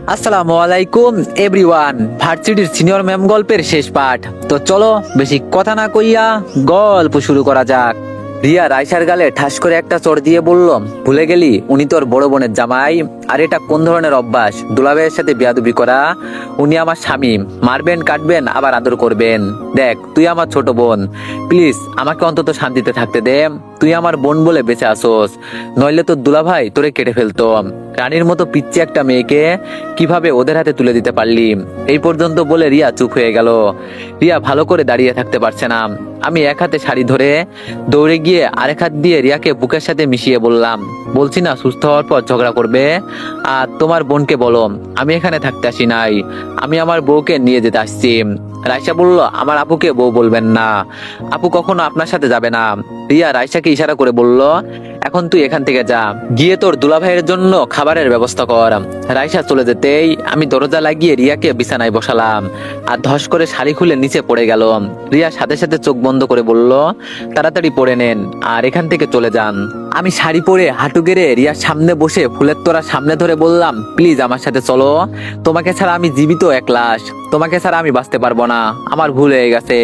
আসসালামু আলাইকুম এভরিওয়ান। ভার্সিটির সিনিয়র ম্যাম গল্পের শেষ পাঠ। তো চলো বেশি কথা না কইয়া গল্প শুরু করা যাক। রিয়া রাইসার গালে ঠাস করে একটা চড় দিয়ে বলল, ভুলে গেলি উনি তোর বড় বোনের জামাই? আর এটা কোন ধরনের অভ্যাস দুলাভাইয়ের সাথে বেয়াদবি করা? উনি আমার স্বামী, মারবেন কাটবেন আবার আদর করবেন। দেখ তুই আমার ছোট বোন, প্লিজ আমাকে অন্তত শান্তিতে থাকতে দে। তুই আমার বোন বলে বেঁচে আসোস, নইলে তোর দুলাভাই তোরে কেটে ফেলতো। রানীর মতো পিচ্ছি একটা মেয়েকে কিভাবে ওদের হাতে তুলে দিতে পারলি? এই পর্যন্ত বলে রিয়া চুপ হয়ে গেল। রিয়া ভালো করে দাঁড়িয়ে থাকতে পারছে না। আমি এক হাতে শাড়ি ধরে দৌড়ে গিয়ে আরেক হাত দিয়ে রিয়াকে বুকের সাথে মিশিয়ে বললাম, বলছি না সুস্থ হওয়ার পর ঝগড়া করবে? আর তোমার বোনকে বলো আমি এখানে থাকতে আসি নাই, আমি আমার বউকে নিয়ে যেতে আসছি। রাইসা বলল, আমার আপুকে বউ বলবেন না, আপু কখনো আপনার সাথে যাবে না। রিয়া রাইসাকে ইশারা করে বলল, এখন তুই এখান থেকে যা, গিয়ে তোর দুলাভাইয়ের জন্য খাবারের ব্যবস্থা কর। রাইসা চলে যেতেই আমি দরজা লাগিয়ে রিয়াকে বিছানায় বসালাম আর ধস করে শাড়ি খুলে নিচে পড়ে গেল। রিয়া সাথে সাথে চোখ বন্ধ করে বলল, তাড়াতাড়ি পরে নেন আর এখান থেকে চলে যান। আমি শাড়ি পরে হাঁটু গেড়ে রিয়ার সামনে বসে ফুলের তোড়া সামনে ধরে বললাম, প্লিজ আমার সাথে চলো, তোমাকে ছাড়া আমি জীবিত এক লাশ, তোমাকে ছাড়া আমি বাঁচতে পারবো না, আমার ভুল হয়ে গেছে।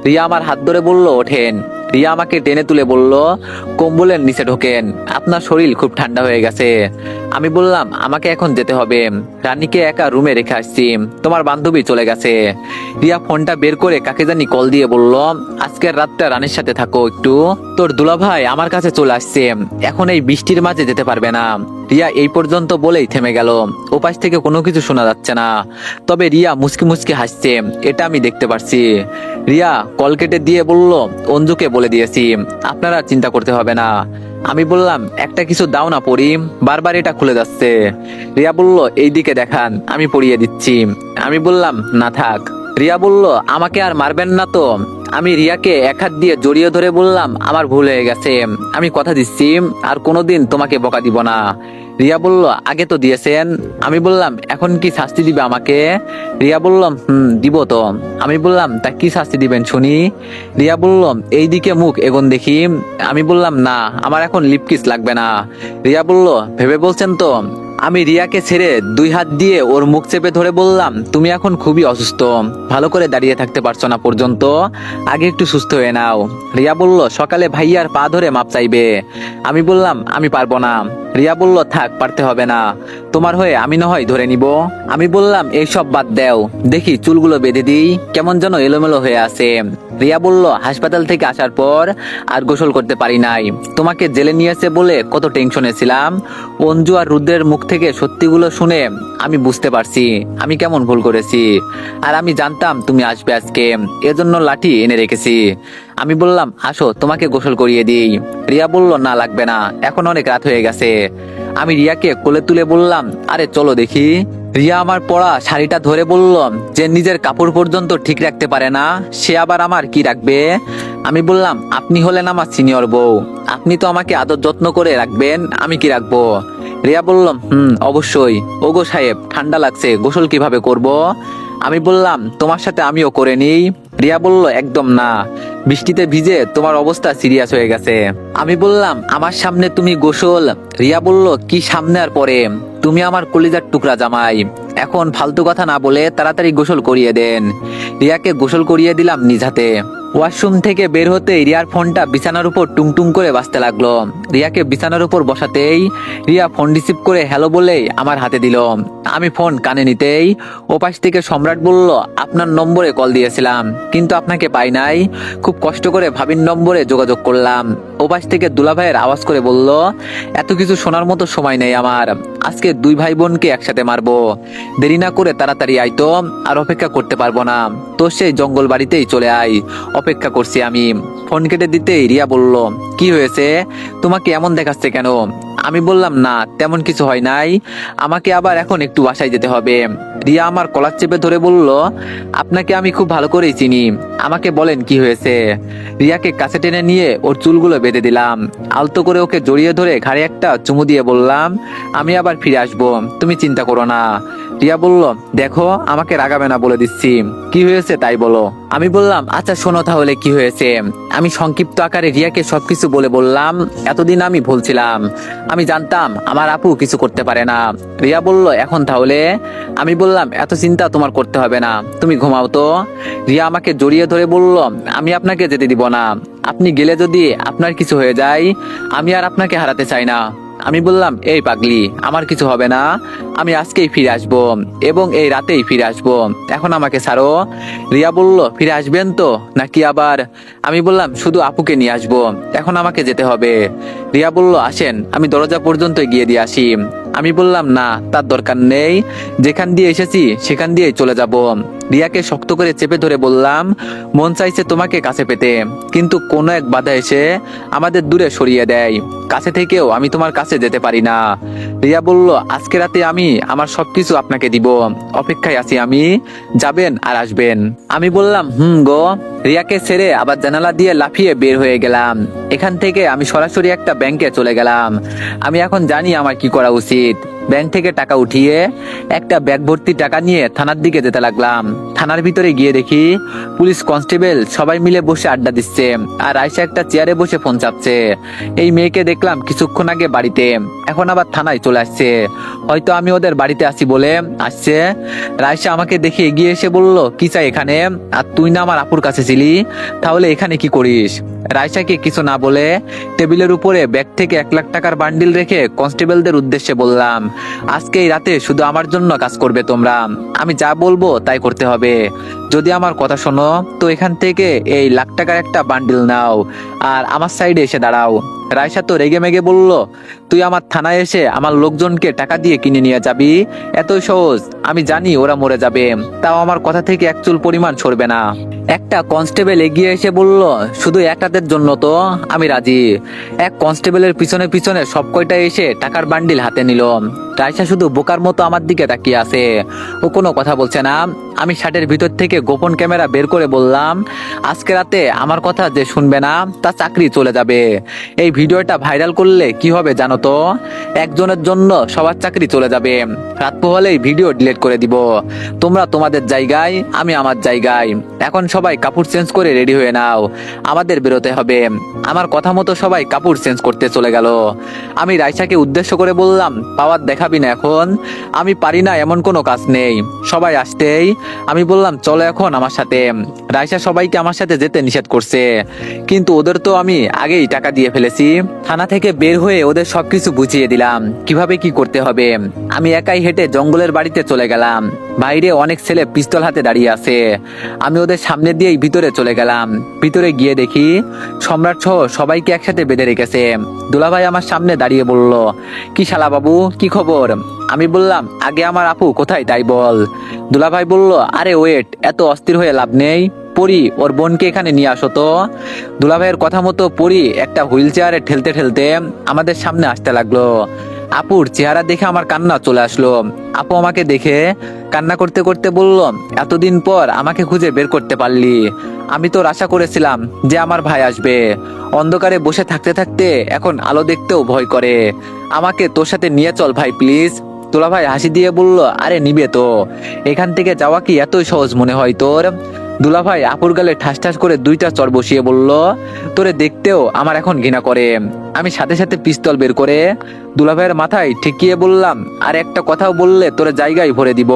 রিয়া আমার হাত ধরে বলল, ওঠেন। রিয়া আমাকে টেনে তুলে বলল, কম্বলের নিচে ঢোকেন, আপনার শরীর খুব ঠান্ডা হয়ে গেছে। আমি বললাম, আমাকে এখন যেতে হবে, রানীকে একা রুমে রেখে আসছি, তোমার বান্ধবী চলে গেছে। রিয়া ফোনটা বের করে কাকে জানি কল দিয়ে বলল, আজকের রাতটা রানীর সাথে থাকো একটু, তোর দুলাভাই আমার কাছে চলে আসছে, এখন এই বৃষ্টির মাঝে যেতে পারবে না। রিয়া এই পর্যন্ত বলেই থেমে গেল। ওপাশ থেকে কোনো কিছু শোনা যাচ্ছে না, তবে রিয়া মুচকি মুচকি হাসছে, এটা আমি দেখতে পারছি। রিয়া কল কেটে দিয়ে বলল, অঞ্জুকে বলে দিয়েছি, আপনারা চিন্তা করতে হবে না। আমি বললাম, একটা কিছু দাও না পরি, বারবার এটা খুলে যাচ্ছে। রিয়া বলল, এই দিকে দেখান, আমি পরিয়ে দিচ্ছি। আমি বললাম, না থাক। রিয়া বলল, আমাকে আর মারবেন না তো? আমি রিয়াকে এক হাত দিয়ে জড়িয়ে ধরে বললাম, আমার ভুল হয়ে গেছে, আমি কথা দিচ্ছি আর কোনোদিন তোমাকে বকা দিব না। রিয়া বলল, আগে তো দিয়েছেন। আমি বললাম, এখন কি শাস্তি দিবে আমাকে? রিয়া বলল, দিব তো। আমি বললাম, তা কি শাস্তি দিবেন শুনি? রিয়া বলল, এই দিকে মুখ এগোন দেখি। আমি বললাম, না আমার এখন লিপকিস লাগবে না। রিয়া বলল, ভেবে বলছেন তো? আমি রিয়াকে ছেড়ে দুই হাত দিয়ে ওর মুখ চেপে ধরে বললাম, তুমি এখন খুবই অসুস্থ, ভালো করে দাঁড়িয়ে থাকতে পারছো না পর্যন্ত, আগে একটু সুস্থ হয়ে নাও। রিয়া বলল, সকালে ভাইয়ার পা ধরে মাপ চাইবে। আমি বললাম, আমি পারবো না। রিয়া বলল, থাক, পারতে হবে না, তোমার হয়ে আমি না হয় ধরে নিব। আমি বললাম, এইসব বাদ দাও, দেখি চুলগুলো বেঁধে দিই, কেমন যেন এলোমেলো হয়ে আছে। রিয়া বলল, হাসপাতাল থেকে আসার পর আর গোসল করতে পারি নাই, তোমাকে জেলে নিয়েছে বলে কত টেনশনে ছিলাম। অঞ্জু আর রুদ্রের মুখ থেকে সত্যিগুলো শুনে আমি বুঝতে পারছি আমি কেমন ভুল করেছি, আর আমি জানতাম তুমি আসবে আজকে, এজন্য লাঠি এনে রেখেছি। আমি বললাম, আসো তোমাকে গোসল করিয়ে দিই। রিয়া বলল, না লাগবে না, এখন অনেক রাত হয়ে গেছে। আমি রিয়াকে কোলে তুলে বললাম, আরে চলো দেখি। রিয়া আমার পরা শাড়িটা ধরে বলল, যে নিজের কাপড় পর্যন্ত ঠিক রাখতে পারে না সে আবার আমার কি রাখবে? আমি বললাম, আপনি হলেন আমার সিনিয়র বউ, আপনি তো আমাকে আদর যত্ন করে রাখবেন, আমি কি রাখবো? রিয়া বলল, অবশ্যই। ওগো সাহেব, ঠান্ডা লাগছে, গোসল কিভাবে করব? আমি বললাম, তোমার সাথে আমিও করে নিই। রিয়া বলল, একদম না, বৃষ্টিতে ভিজে তোমার অবস্থা সিরিয়াস হয়ে গেছে। আমি বললাম, আমার সামনে তুমি গোসল? রিয়া বলল, কি সামনে আর পরে, তুমি আমার কলিজার টুকরা জামাই, এখন ফালতু কথা না বলে তাড়াতাড়ি গোসল করিয়ে দেন। রিয়াকে গোসল করিয়ে দিলাম নিজ হাতে। ওয়াশরুম থেকে বের হতে রিয়ার ফোনটা বিছানার উপর টুংটুং করে বাজতে লাগলো। রিয়াকে বিছানার উপর বসাতেই রিয়া ফোন রিসিভ করে হ্যালো বলেই আমার হাতে দিল। আমি ফোন কানে নিতেই ওপাশ থেকে সম্রাট বলল, আপনার নম্বরে কল দিয়েছিলাম কিন্তু আপনাকে পাই নাই, খুব কষ্ট করে ভাবির নম্বরে যোগাযোগ করলাম। ওপাশ থেকে দুলাভাইয়ের আওয়াজ করে বলল, এত কিছু শোনার মতো সময় নেই আমার, আজকে দুই ভাই বোনকে একসাথে মারবো, দেরি না করে তাড়াতাড়ি আইতো, আর অপেক্ষা করতে পারবো না, তো সেই জঙ্গল বাড়িতেই চলে আয়, অপেক্ষা করছি আমি। ফোন কেটে দিতেই রিয়া বলল, কি হয়েছে, তোমাকে এমন দেখাচ্ছে কেন? আমি বললাম, না তেমন কিছু হয় নাই, আমাকে আবার এখন একটু বাসায় যেতে হবে। রিয়া আমার কলার চেপে ধরে বলল, আপনাকে আমি খুব ভালো করেই চিনি, আমাকে বলেন কি হয়েছে। রিয়াকে কাছে টেনে নিয়ে ওর চুলগুলো বেঁধে দিলাম, আলতো করে ওকে জড়িয়ে ধরে ঘাড়ে একটা চুমু দিয়ে বললাম, আমি আবার ফিরে আসবো, তুমি চিন্তা করো না। রিয়া বলল, দেখো আমাকে রাগাবে না বলে দিচ্ছি, কি হয়েছে তাই বলো। আমি বললাম, আচ্ছা শোনো তাহলে কি হয়েছে। আমি সংক্ষিপ্ত আকারে রিয়াকে সবকিছু বলে বললাম, এতদিন আমি ভুলছিলাম, আমি জানতাম আমার আপু কিছু করতে পারে না। রিয়া বলল, এখন তাহলে? আমি বললাম, এত চিন্তা তোমার করতে হবে না, তুমি ঘুমাও তো। রিয়া আমাকে জড়িয়ে ধরে বলল, আমি আপনাকে যেতে দিব না, আপনি গেলে যদি আপনার কিছু হয়ে যায়, আমি আর আপনাকে হারাতে চাই না। আমি বললাম, এই পাগলি, আমার কিছু হবে না, আমি আজকেই ফিরে আসবো এবং এই রাতেই ফিরে আসবো, এখন আমাকে ছাড়ো। রিয়া বলল, ফিরে আসবেন তো নাকি আবার? আমি বললাম, শুধু আপুকে নিয়ে আসবো, এখন আমাকে যেতে হবে। রিয়া বলল, আসেন আমি দরজা পর্যন্ত গিয়ে দিয়ে আসি। আমি বললাম, না তার দরকার নেই, যেখান দিয়ে এসেছি সেখান দিয়েই চলে যাব। রিয়াকে শক্ত করে চেপে ধরে বললাম, মন চাইছে তোমাকে কাছে পেতে, কিন্তু কোনো এক বাধা এসে আমাদের দূরে সরিয়ে দেয়, কাছে থেকেও আমি তোমার কাছে যেতে পারি না। রিয়া বলল, আজকে রাতে আমি আমার সবকিছু আপনাকে দিব, অপেক্ষায় আছি আমি, যাবেন আর আসবেন। আমি বললাম, গো। রিয়াকে ছেড়ে আবার জানালা দিয়ে লাফিয়ে বের হয়ে গেলাম। এখান থেকে আমি সরাসরি একটা ব্যাংকে চলে গেলাম। আমি এখন জানি আমার কি করা উচিত। ব্যাংক থেকে টাকা উঠিয়ে একটা ব্যাগ ভর্তি টাকা নিয়ে থানার দিকে যেতে লাগলাম। থানার ভিতরে গিয়ে দেখি পুলিশ কনস্টেবল সবাই মিলে বসে আড্ডা দিচ্ছে, আর আয়শা একটা চেয়ারে বসে ফোন চাপছে। এই মেয়েকে দেখলাম কিছুক্ষণ আগে বাড়িতে, এখন আবার থানায় চলে আসছে, হয়তো আমি ওদের বাড়িতে আছি বলে আসছে। রায়শা আমাকে দেখে এগিয়ে এসে বলল, কি চাই এখানে? আর তুই না আমার আপুর কাছে ছিলি, তাহলে এখানে কি করিস? রায়শাকে কিছু না বলে টেবিলের উপরে ব্যাগ থেকে 1 লাখ টাকার বান্ডিল রেখে কনস্টেবলদের উদ্দেশ্যে বললাম, আজকে এই রাতে শুধু আমার জন্য কাজ করবে তোমরা, আমি যা বলবো তাই করতে হবে। যদি আমার কথা শোনো তো এখান থেকে এই 1 লাখ টাকার একটা বান্ডিল নাও আর আমার সাইডে এসে দাঁড়াও। রায়শা তো রেগে মেগে বলল, তুই আমার থানায় এসে আমার লোকজনকে টাকা দিয়ে কিনে নিয়ে যাবি? এতই সহজ? আমি জানি ওরা মরে যাবে, তাও আমার কথা থেকে এক চুল পরিমাণ সরবে না। একটা কনস্টেবল এগিয়ে এসে বলল, শুধু এক রাতের জন্য তো আমি রাজি। এক কনস্টেবলের পিছনে পিছনে সব কয়টা এসে টাকার বান্ডিল হাতে নিল। রায়শা শুধু বোকার মতো আমার দিকে তাকিয়ে আছে, ও কোনো কথা বলছে না। আমি শার্টের ভিতর থেকে গোপন ক্যামেরা বের করে বললাম, আজকে রাতে আমার কথা যে শুনবে না তার চাকরি চলে যাবে। এই ভিডিওটা ভাইরাল করলে কি হবে জানো তো? একজনের জন্য সবার চাকরি চলে যাবে। রাত পোহালেই ভিডিও ডিলিট করে দিব। তোমরা তোমাদের জায়গায়, আমি আমার জায়গায়। এখন সবাই কাপড় চেঞ্জ করে রেডি হয়ে নাও, আমাদের বেরোতে হবে। আমার কথা মতো সবাই কাপড় চেঞ্জ করতে চলে গেল। আমি রায়শাকে উদ্দেশ্য করে বললাম, পাওয়ার দেখাবি না এখন? আমি পারি না এমন কোনো কাজ নেই। সবাই আসতেই আমি বললাম, চলো এখন আমার সাথে। রায়শা সবাইকে আমার সাথে যেতে নিষেধ করছে, কিন্তু ওদের তো আমি আগেই টাকা দিয়ে ফেলেছি। থানা থেকে বের হয়ে ওদের সবকিছু বুঝিয়ে দিলাম কিভাবে কি করতে হবে। আমি একাই হেঁটে জঙ্গলের বাড়িতে চলে গেলাম। বাইরে অনেক ছেলে পিস্তল হাতে দাঁড়িয়ে আছে। আমি ওদের সামনে দিয়েই ভিতরে চলে গেলাম। ভিতরে গিয়ে দেখি সম্রাট সহ সবাইকে একসাথে বেঁধে রেখেছে। দুলাভাই আমার সামনে দাঁড়িয়ে বলল, কি শালা বাবু, কি খবর? আমি বললাম, আগে আমার আপু কোথায় তাই বল। দুলাভাই বলল, আরে ওয়েট, এত অস্থির হয়ে লাভ নেই, পরি ওর বোনকে এখানে নিয়ে আসো তো। দুলাভাইয়ের কথা মতো পরি একটা হুইল চেয়ারে ঠেলতে ঠেলতে আমাদের সামনে আসতে লাগলো। আপুর চেহারা দেখে আমার কান্না চলে আসলো। আপু আমাকে দেখে কান্না করতে করতে বলল, এতদিন পর আমাকে খুঁজে বের করতে পারলি। আমি তো আশা করেছিলাম যে আমার ভাই আসবে। অন্ধকারে বসে থাকতে থাকতে এখন আলো দেখতেও ভয় করে। আমাকে তোর সাথে নিয়ে চল ভাই প্লিজ। দুলাভাই হাসি দিয়ে বলল, আরে নিবে তো, এখান থেকে যাওয়া কি এতই সহজ মনে হয় তোর? দুলাভাই আপুর গালে ঠাস ঠাস করে 2টা চড় বসিয়ে বলল, তোরে দেখতেও আমার এখন ঘৃণা করে। আমি সাথে সাথে পিস্তল বের করে দুলাভাইয়ের মাথায় ঠেকিয়ে বললাম, আর একটা কথাও বললে তোর জায়গায় ভরে দিব।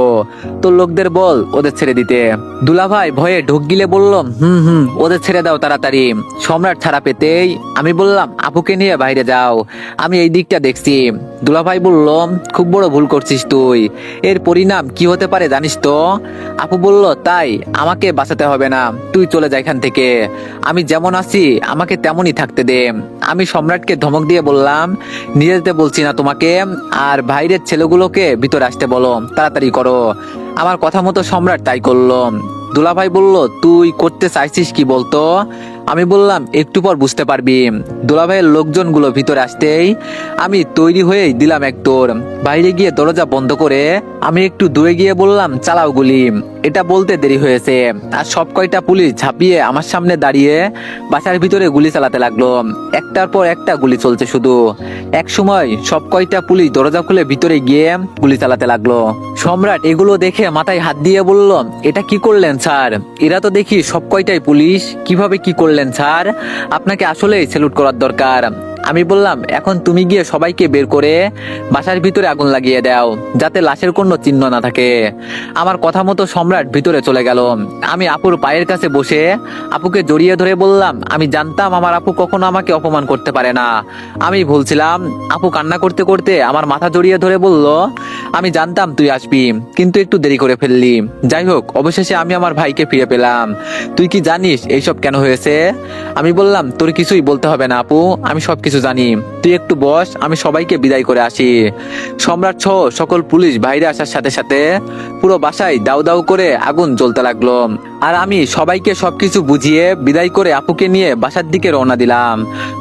তোর লোকদের বল ওদের ছেড়ে দিতে। দুলাভাই ভয়ে ঢোক গিলে বলল, ওদের ছেড়ে দাও তাড়াতাড়ি। সম্রাট ছাড়া পেতেই আমি বললাম, আপুকে নিয়ে বাইরে যাও, আমি এই দিকটা দেখছি। দুলাভাই বলল, খুব বড় ভুল করছিস তুই, এর পরিণাম কি হতে পারে জানিস তো? আপু বলল, তাই? আমাকে বাঁচাতে হবে না, তুই চলে যা এখান থেকে। আমি যেমন আছি আমাকে তেমনই থাকতে দে। আমি সম্রাটকে ধমক দিয়ে বললাম, নিয়ে যেতে বলছি না তোমাকে, আর বাইরের ছেলেগুলোকে ভিতরে আসতে বলো, তাড়াতাড়ি করো। আমার কথা মতো সম্রাট তাই করলো। দুলাভাই বলল, তুই করতে চাইছিস কি বলতো? আমি বললাম একটু পর বুঝতে পারবি। দুলাভাইয়ের লোকজনগুলো ভিতরে আসতেই আমি তৈরি হয়েই দিলাম এক দৌড়। বাইরে গিয়ে দরজা বন্ধ করে আমি একটু দূরে গিয়ে বললাম, চালাও গুলি। এটা বলতে দেরি হয়েছে, আর সব কয়টা পুলিশ ঝাঁপিয়ে আমার সামনে দাঁড়িয়ে বাসার ভিতরে গুলি চালাতে লাগলো। একটার পর একটা গুলি চলছে শুধু। এক সময় সব কয়টা পুলিশ দরজা খুলে ভিতরে গিয়ে গুলি চালাতে লাগলো। সম্রাট এগুলো দেখে মাথায় হাত দিয়ে বলল, এটা কি করলেন স্যার? এরা তো দেখি সব কয়টাই পুলিশ, কিভাবে কি করলেন স্যার? আপনাকে আসলেই স্যালুট করার দরকার। আমি বললাম, এখন তুমি গিয়ে সবাইকে বের করে বাসার ভিতরে আগুন লাগিয়ে দাও, যাতে লাশের কোনো চিহ্ন না থাকে। আমার কথা মতো সম্রাট ভিতরে চলে গেল। আমি আপুর পায়ের কাছে বসে আপুকে জড়িয়ে ধরে বললাম, আমি জানতাম আমার আপু কখনো আমাকে অপমান করতে পারে না। আমি ভুলছিলাম। আপু কান্না করতে করতে আমার মাথা জড়িয়ে ধরে বলল, আমি জানতাম তুই আসবি, কিন্তু একটু দেরি করে ফেললি। যাই হোক, অবশেষে আমি আমার ভাইকে ফিরে পেলাম। তুই কি জানিস এইসব কেন হয়েছে? আমি বললাম, তোর কিছুই বলতে হবে না আপু, আমি সবকিছু জানি। তুই একটু বস, আমি সবাইকে বিদায় করে আসি। সম্রাট সহ সকল পুলিশ বাইরে আসার সাথে সাথে পুরো বাসায় দাউ দাউ করে আগুন জ্বলতে লাগলো। আর আমি সবাইকে সবকিছু বুঝিয়ে বিদায় করে আপুকে নিয়ে বাসার দিকে রওনা দিলাম।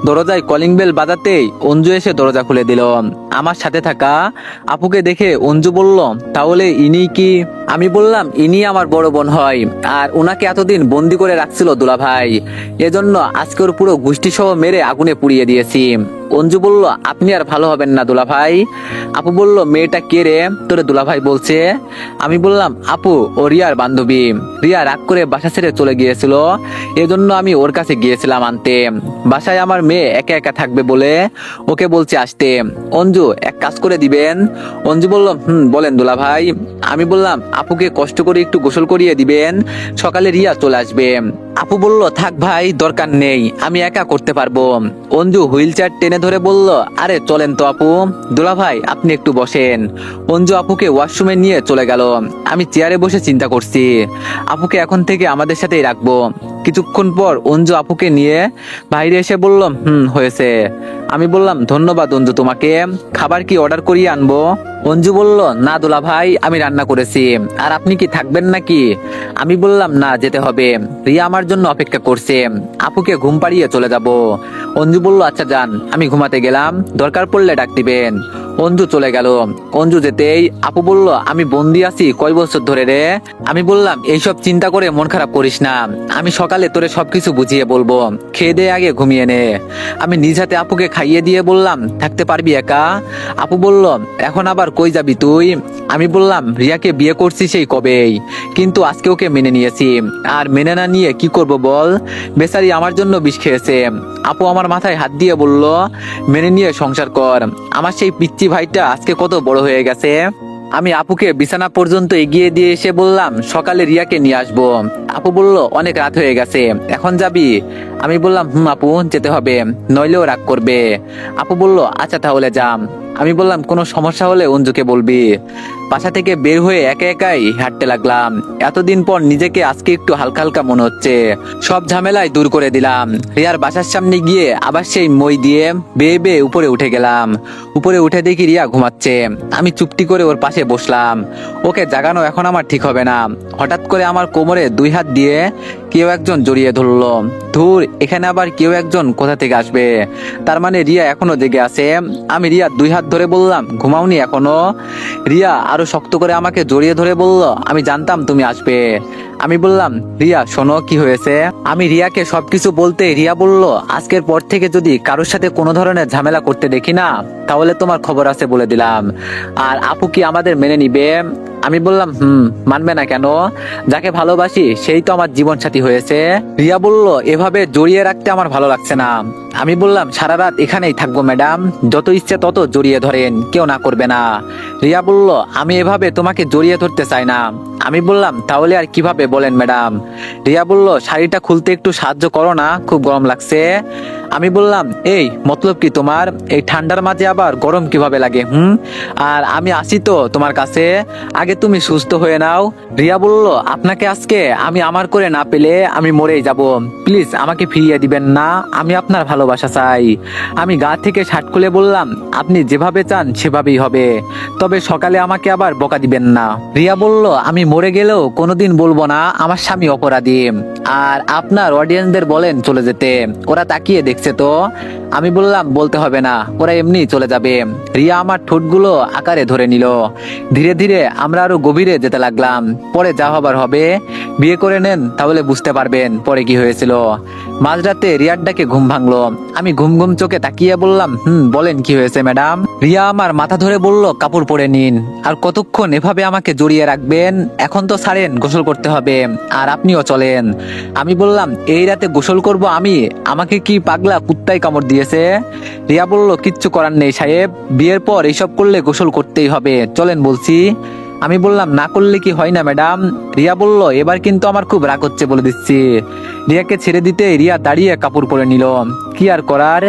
দরজায় কলিং বেল বাজাতেই অঞ্জু এসে দরজা খুলে দিল। আমার সাথে থাকা আপুকে দেখে অঞ্জু বলল, তাহলে ইনি কি? আমি বললাম, ইনি আমার বড় বোন হয়, আর ওনাকে এতদিন বন্দি করে রাখছিল দুলাভাই। এজন্য আজকে ওর পুরো গোষ্ঠী সহ মেরে আগুনে পুড়িয়ে দিয়েছি। অঞ্জু বলল, আপনি আর ভালো হবেন না দুলাভাই। আপু বলল, মেয়েটা কে রে তোরে দুলাভাই বলছে? আমি বললাম, আপু ও রিয়ার বান্ধবী। রিয়া রাগ করে বাসা ছেড়ে চলে গিয়েছিল, এজন্য আমি ওর কাছে গিয়েছিলাম আনতে। বাসায় আমার মেয়ে একা একা থাকবে বলে ওকে বলছে আসতে। অঞ্জু এক কাজ করে দিবেন? অঞ্জু বলল, বলেন দুলাভাই। আমি বললাম, আপুকে কষ্ট করে একটু গোসল করিয়ে দিবেন, সকালে রিয়া চলে আসবে। আপু বলল, থাক ভাই, দরকার নেই, আমি একা করতে পারবো। অঞ্জু হুইল চেয়ার টেনে ধরে বলল, আরে চলেন তো আপু। দুলাভাই আপনি একটু বসেন। অঞ্জু আপুকে ওয়াশরুমে নিয়ে চলে গেল। আমি চেয়ারে বসে চিন্তা করছি, আপুকে এখন থেকে আমাদের সাথেই রাখবো। কিছুক্ষণ পর অঞ্জু আপুকে নিয়ে বাইরে এসে বলল, হয়েছে। আমি বললাম, ধন্যবাদ অঞ্জু তোমাকে। খাবার কি অর্ডার করিয়ে আনবো? অঞ্জু বলল, না দুলা ভাই, আমি রান্না করেছি। আর আপনি কি থাকবেন নাকি? আমি বললাম, না, যেতে হবে, রিয়া আমার জন্য অপেক্ষা করছে। আপুকে ঘুম পাড়িয়ে চলে যাব। অঞ্জু বলল, আচ্ছা যান, আমি ঘুমাতে গেলাম, দরকার পড়লে ডাক দিবেন। অঞ্জু চলে গেল। অঞ্জু যেতেই আপু বলল, আমি বন্দি আছি কয় বছর ধরে রে? আমি বললাম, এইসব চিন্তা করে মন খারাপ করিস না, আমি সকালে তোরে সবকিছু বুঝিয়ে বলবো, খেয়ে দে আগে, ঘুমিয়ে নে। আমি নিজ হাতে আপুকে খাইয়ে দিয়ে বললাম, থাকতে পারবি একা? আপু বলল, এখন আবার কই যাবি তুই? আমি বললাম, রিয়াকে বিয়ে করছি সেই কবেই, কিন্তু আজকে ওকে মেনে নিয়েছি। আর মেনে না নিয়ে কি করব বল? বেচারি আমার জন্য বিষ খেয়েছে। আপু আমার মাথায় হাত দিয়ে বলল, মেনে নিয়ে সংসার কর। আমার সেই পিচ্চি ভাইটা আজকে কত বড় হয়ে গেছে। আমি আপুকে বিছানা পর্যন্ত এগিয়ে দিয়ে এসে বললাম, সকালে রিয়াকে নিয়ে আসবো। আপু বলল, অনেক রাত হয়ে গেছে, এখন যাবি? আমি বললাম, আপু যেতে হবে, নইলেও রাগ করবে। আপু বলল, আচ্ছা তাহলে যাম। আমি বললাম, কোনো সমস্যা হলে অঞ্জুকে বলবি। বাসা থেকে বের হয়ে একা একাই হাঁটতে লাগলাম। এতদিন পর নিজেকে আজকে একটু হালকা হালকা মনে হচ্ছে। সব ঝামেলায় দূর করে দিলাম। রিয়ার বাসার সামনে গিয়ে আবার সেই মই দিয়ে বেয়ে বেয়ে উপরে উঠে গেলাম। উপরে উঠে দেখি রিয়া ঘুমাচ্ছে। আমি চুপটি করে ওর পাশে বসলাম। ওকে জাগানো এখন আমার ঠিক হবে না। হঠাৎ করে আমার কোমরে দুই হাত দিয়ে কেউ একজন জড়িয়ে ধরলো। ধুর, এখানে আবার কেউ একজন কোথা থেকে আসবে? তার মানে রিয়া এখনো জেগে আছে। আমি রিয়া দুই হাত ধরে বললাম, ঘুমাওনি এখনো? রিয়া আরো শক্ত করে আমাকে জড়িয়ে ধরে বলল, আমি জানতাম তুমি আসবে। আমি বললাম, রিয়া শোনো, কি হয়েছে? আমি রিয়াকে সবকিছু বলতে রিয়া বলল, আজকের পর থেকে যদি কারোর সাথে কোনো ধরনের ঝামেলা করতে দেখি না, তাহলে তোমার খবর আছে বলে দিলাম। আর আপু কি আমাদের মেনে নিবে? আমি বললাম, মানবে না কেন? যাকে ভালোবাসি সেই তো আমার জীবন সাথী হয়েছে। রিয়া বলল, এভাবে জড়িয়ে রাখতে আমার ভালো লাগছে না। আমি বললাম, সারা রাত এখানেই থাকবো ম্যাডাম, যত ইচ্ছে তত জড়িয়ে ধরেন, কেউ না করবে না। রিয়া বলল, আমি এভাবে তোমাকে জড়িয়ে ধরতে চাই না। আমি বললাম, তাহলে আর কিভাবে বলেন ম্যাডাম? রিয়া বলল, শাড়িটা খুলতে একটু সাহায্য করো না, খুব গরম লাগছে। আমি বললাম, এই মতলব কি তোমার? এই ঠান্ডার মাঝে আবার গরম কিভাবে লাগে? আর আমি আসি তো তোমার কাছে, আগে তুমি সুস্থ হয়ে নাও। রিয়া বলল, আপনাকে আজকে আমি আমার করে না পেলে আমি মরেই যাব, প্লিজ আমাকে ফিরিয়ে দিবেন না, আমি আপনার ভালো ভালোবাসা চাই। আমি গা থেকে শার্ট খুলে বললাম, আপনি যেভাবে চান সেভাবেই হবে, তবে সকালে আমাকে আবার বকা দিবেন না। রিয়া বলল, আমি মরে গেলেও কোনোদিন বলবো না আমার স্বামী অপরাধী। আর আপনার অডিয়েন্সদের বলেন চলে যেতে, ওরা তাকিয়ে দেখছে তো। আমি বললাম, বলতে হবে না, ওরা এমনি চলে যাবে। রিয়া আমার ঠোঁটগুলো আকারে ধরে নিল। ধীরে ধীরে আমরা আরো গভীরে যেতে লাগলাম। পরে যা হবার হবে, বিয়ে করে নেন তাহলে বুঝতে পারবেন পরে কি হয়েছিল। মাঝরাতে রিয়ার ডাকে ঘুম ভাঙলো। আমি ঘুম ঘুম চোখে তাকিয়ে বললাম, বলেন কি হয়েছে ম্যাডাম। রিয়া আমার মাথা ধরে বলল, কাপড় পরে নিন। আর কতক্ষণ এভাবে আমাকে জড়িয়ে রাখবেন? এখন তো ছাড়েন, গোসল করতে হবে। আর আপনিও চলেন। আমি বললাম, এই রাতে গোসল করব আমি? আমাকে কি পাগলা কুত্তায় কামড় দিয়েছে? রিয়া বলল, কিচ্ছু করার নেই সাহেব, বিয়ের পর এইসব করলে গোসল করতেই হবে, চলেন বলছি। আমি বললাম, না করলে কি হয় না ম্যাডাম? রিয়া বলল, এবার কিন্তু আমার খুব রাগ হচ্ছে বলে দিচ্ছি। রিয়াকে ছেড়ে দিতে রিয়া দাঁড়িয়ে কাপড় পরে নিল। কি আর করার,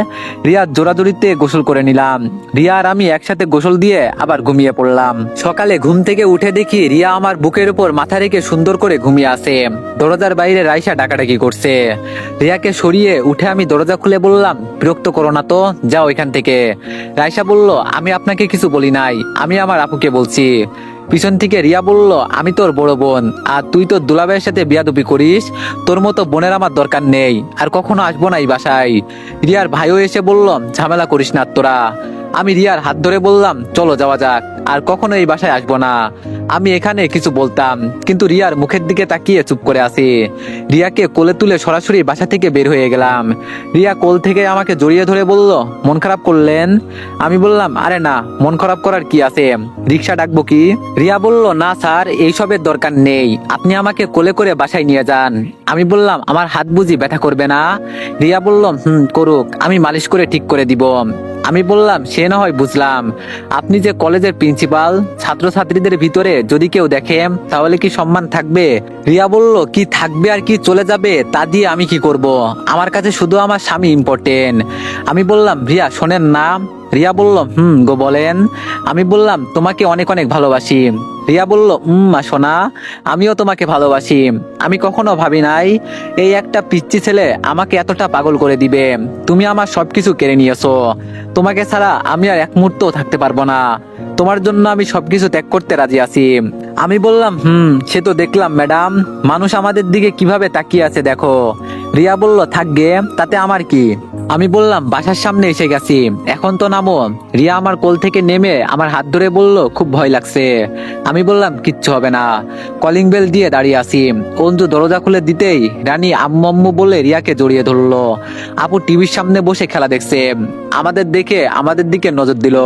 রিয়ার জোরাজুরিতে গোসল করে নিলাম। রিয়া আর আমি একসাথে গোসল দিয়ে আবার ঘুমিয়ে পড়লাম। সকালে ঘুম থেকে উঠে দেখি রিয়া আমার বুকের উপর মাথা রেখে সুন্দর করে ঘুমিয়ে আছে। দরজার বাইরে রাইসা ডাকাডাকি করছে। রিয়াকে সরিয়ে উঠে আমি দরজা খুলে বললাম, বিরক্ত করো না তো, যাও এখান থেকে। রাইসা বলল, আমি আপনাকে কিছু বলি নাই, আমি আমার আপুকে বলছি। পিছন থেকে রিয়া বলল, আমি তোর বড় বোন, আর তুই তোর দুলাভাইয়ের সাথে বিয়াদবি করিস। তোর মতো বোনের আমার দরকার নেই, আর কখনো আসবো না এই বাসায়। রিয়ার ভাইও এসে বলল, ঝামেলা করিস না তোরা। আমি রিয়ার হাত ধরে বললাম, চলো যাওয়া যাক, আর কখনো এই বাসায় আসবো না। আমি এখানে কিছু বলতাম, কিন্তু রিয়ার মুখের দিকে তাকিয়ে চুপ করে আছি। রিয়াকে কোলে তুলে সরাসরি বাসা থেকে বের হয়ে গেলাম। রিয়া কোল থেকে আমাকে জড়িয়ে ধরে বলল, মন খারাপ করলেন? আমি বললাম, আরে না, মন খারাপ করার কি আছে, রিক্সা ডাকবো কি? রিয়া বলল, না স্যার, এইসবের দরকার নেই, আপনি আমাকে কোলে করে বাসায় নিয়ে যান। আমি বললাম, আমার হাত বুঝি ব্যথা করবে না? রিয়া বলল, করুক, আমি মালিশ করে ঠিক করে দিব। আমি বললাম, সে না হয় বুঝলাম, আপনি যে কলেজের প্রিন্সিপাল, ছাত্রছাত্রীদের ভিতরে যদি কেউ দেখে তাহলে কি সম্মান থাকবে? রিয়া বলল, কি থাকবে আর কি চলে যাবে, তা দিয়ে আমি কি করব? আমার কাছে শুধু আমার স্বামী ইম্পর্টেন্ট। আমি বললাম, রিয়া শোনেন না। রিয়া বলল, গো বলেন। আমি বললাম, তোমাকে অনেক অনেক ভালোবাসি। রিয়া বলল, মা সোনা, আমিও তোমাকে ভালোবাসি। আমি কখনো ভাবি নাই এই একটা পিচ্চি ছেলে আমাকে এতটা পাগল করে দিবে। তুমি আমার সবকিছু কেড়ে নিয়েছো। তোমাকে ছাড়া আমি আর এক মুহূর্তও থাকতে পারবো না। তোমার জন্য আমি সবকিছু ত্যাগ করতে রাজি আছি। আমি বললাম, সে তো দেখলাম ম্যাডাম, মানুষ আমাদের দিকে কিভাবে তাকিয়ে আছে দেখো। রিয়া বলল, থাকবে, তাতে আমার কি? আমি বললাম, বাসার সামনে এসে গেছি, এখন তো নামো। রিয়া আমার কোল থেকে নেমে আমার হাত ধরে বলল, খুব ভয় লাগছে। আমি বললাম, কিচ্ছু হবে না। কলিং বেল দিয়ে দাঁড়িয়ে আছি। অঞ্জু দরজা খুলে দিতেই রানী আম্মু আম্মু বলে রিয়াকে জড়িয়ে ধরলো। আপু টিভির সামনে বসে খেলা দেখছে, আমাদের দেখে আমাদের দিকে নজর দিল।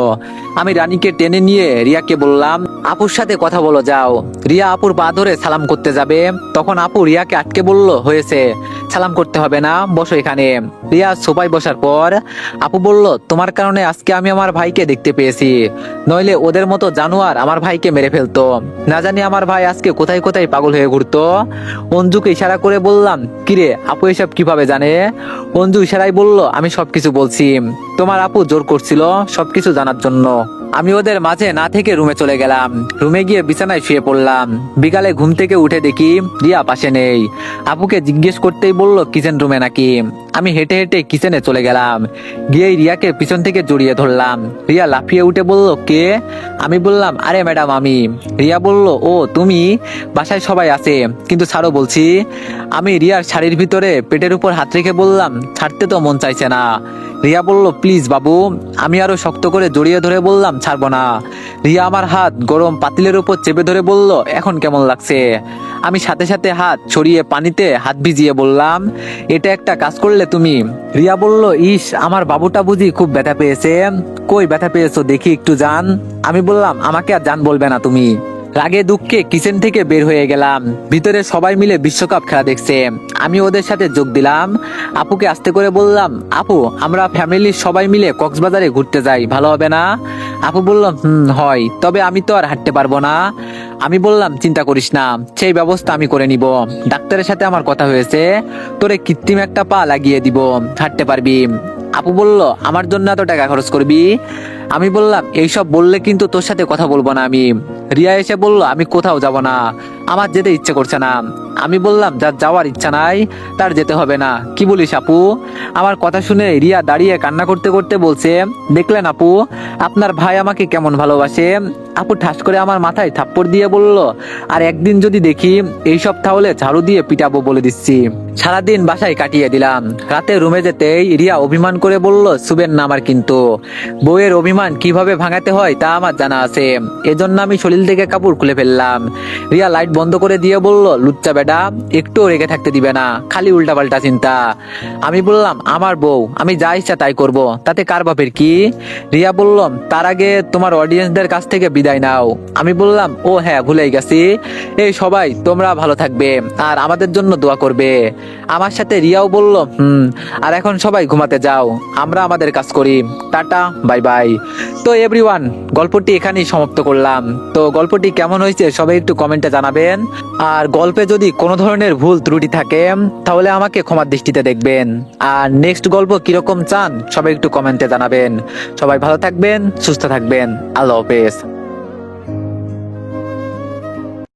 আমি রানীকে টেনে নিয়ে রিয়াকে বললাম, আপুর সাথে কথা বলো যাও। রিয়া আপুর পা ধরে সালাম করতে যাবে, তখন আপু রিয়াকে আটকে বলল, হয়েছে, সালাম করতে হবে না, বসো এখানে। রিয়া সোফায় বসার পর আপু বলল, তোমার কারণে আজকে আমি আমার ভাইকে দেখতে পেয়েছি, নইলে ওদের মতো জানোয়ার আমার ভাইকে মেরে ফেলতো। না জানি আমার ভাই আজকে কোথায় কোথায় পাগল হয়ে ঘুরতো। অঞ্জুকে ইশারা করে বললাম, কিরে আপু এসব কিভাবে জানে? অঞ্জু ইশারায় বলল, আমি সবকিছু বলছি, তোমার আপু জোর করছিল সবকিছু জানার জন্য। আমি ওদের মাঝে না থেকে রুমে চলে গেলাম। রুমে গিয়ে বিছানায় শুয়ে পড়লাম। বিকালে ঘুম থেকে উঠে দেখি রিয়া পাশে নেই। আপুকে জিজ্ঞেস করতেই বলল, কিচেন রুমে নাকি। আমি হেঁটে হেঁটে কিচেনে চলে গেলাম। গিয়েই রিয়াকে পিছন থেকে জড়িয়ে ধরলাম। রিয়া লাফিয়ে উঠে বলল, কে? আমি বললাম, আরে ম্যাডাম আমি। রিয়া বলল, ও তুমি? বাসায় সবাই আছে, কিন্তু ছাড়ো বলছি। আমি রিয়ার শাড়ির ভিতরে পেটের উপর হাত রেখে বললাম, ছাড়তে তো মন চাইছে না। রিয়া বলল, প্লিজ বাবু। আমি আরো শক্ত করে জড়িয়ে ধরে বললাম, ছাড়বো না। রিয়া আমার হাত গরম পাতিলের উপর চেপে ধরে বলল, এখন কেমন লাগছে? আমি সাথে সাথে হাত ছড়িয়ে পানিতে হাত ভিজিয়ে বললাম, এটা একটা কাজ করলে তুমি। রিয়া বলল, ইস, আমার বাবুটা বুঝি খুব ব্যথা পেয়েছে। কই ব্যথা পেয়েছো দেখি একটু জান। আমি বললাম, আমাকে আর জান বলবে না তুমি। রাগে দুঃখে কিচেন থেকে বের হয়ে গেলাম। ভিতরে সবাই মিলে বিশ্বকাপ খেলা দেখছে, আমি ওদের সাথে যোগ দিলাম। আপুকে আস্তে করে বললাম, আপু আমরা ফ্যামিলির সবাই মিলে কক্সবাজারে ঘুরতে যাই, ভালো হবে না? আপু বলল, হয়, তবে আমি তো আর হাঁটতে পারবো না। আমি বললাম, চিন্তা করিস না, সেই ব্যবস্থা আমি করে নিব। ডাক্তারের সাথে আমার কথা হয়েছে, তোরে কৃত্রিম একটা পা লাগিয়ে দিব, হাঁটতে পারবি। আপু বলল, আমার জন্য এত টাকা খরচ করবি? আমি বললাম, এইসব বললে কিন্তু তোর সাথে কথা বলবো না আমি। রিয়া এসে বলল, আমি কোথাও যাব না, আমার যেতে ইচ্ছে করছে না। আমি বললাম, যার যাওয়ার ইচ্ছা নাই তার যেতে হবে না। কি বলিস আপু? আমার কথা শুনে রিয়া দাঁড়িয়ে কান্না করতে করতে বলছে, দেখলেন আপু, আপনার ভাই আমাকে কেমন ভালোবাসে। আপু ঠাস করে আমার মাথায় থাপ্পড় দিয়ে বলল, আর একদিন যদি দেখি এইসব তাহলে ঝাড়ু দিয়ে পিটাবো বলে দিচ্ছি। সারাদিন বাসায় কাটিয়ে দিলাম। রাতে রুমে যেতেই রিয়া অভিমান করে বলল, শুবেন না আমার কিন্তু। বউয়ের অভিমান কিভাবে ভাঙাতে হয় তা আমার জানা আছে, এজন্য আমি শরীর থেকে কাপড় খুলে ফেললাম। রিয়া লাইট বন্ধ করে দিয়ে বলল, লুচ্চা বেটা, একটুও রেগে থাকতে দিবে না, খালি উল্টাপাল্টা চিন্তা। আমি বললাম, আমার বউ, আমি যা ইচ্ছা তাই করব, তাতে কার বাপের কি? রিয়া বলল, তার আগে তোমার অডিয়েন্সদের কাছ থেকে বিদায় নাও। আমি বললাম, ও হ্যাঁ, ভুলেই গেছি। এই সবাই তোমরা ভালো থাকবে আর আমাদের জন্য দোয়া করবে। আমার সাথে রিয়াও বলল, আর এখন সবাই ঘুমাতে যাও, আমরা আমাদের কাজ করি, টাটা, বাই বাই। তো এভরিওয়ান, গল্পটি এখানেই সমাপ্ত করলাম। তো গল্পটি কেমন হয়েছে সবাই একটু কমেন্টে জানাবেন। আর গল্পে যদি কোনো ধরনের ভুল ত্রুটি থাকে তাহলে আমাকে ক্ষমার দৃষ্টিতে দেখবেন। আর নেক্সট গল্প কিরকম চান সবাই একটু কমেন্টে জানাবেন। সবাই ভালো থাকবেন, সুস্থ থাকবেন। আল্লাহ হাফেজ।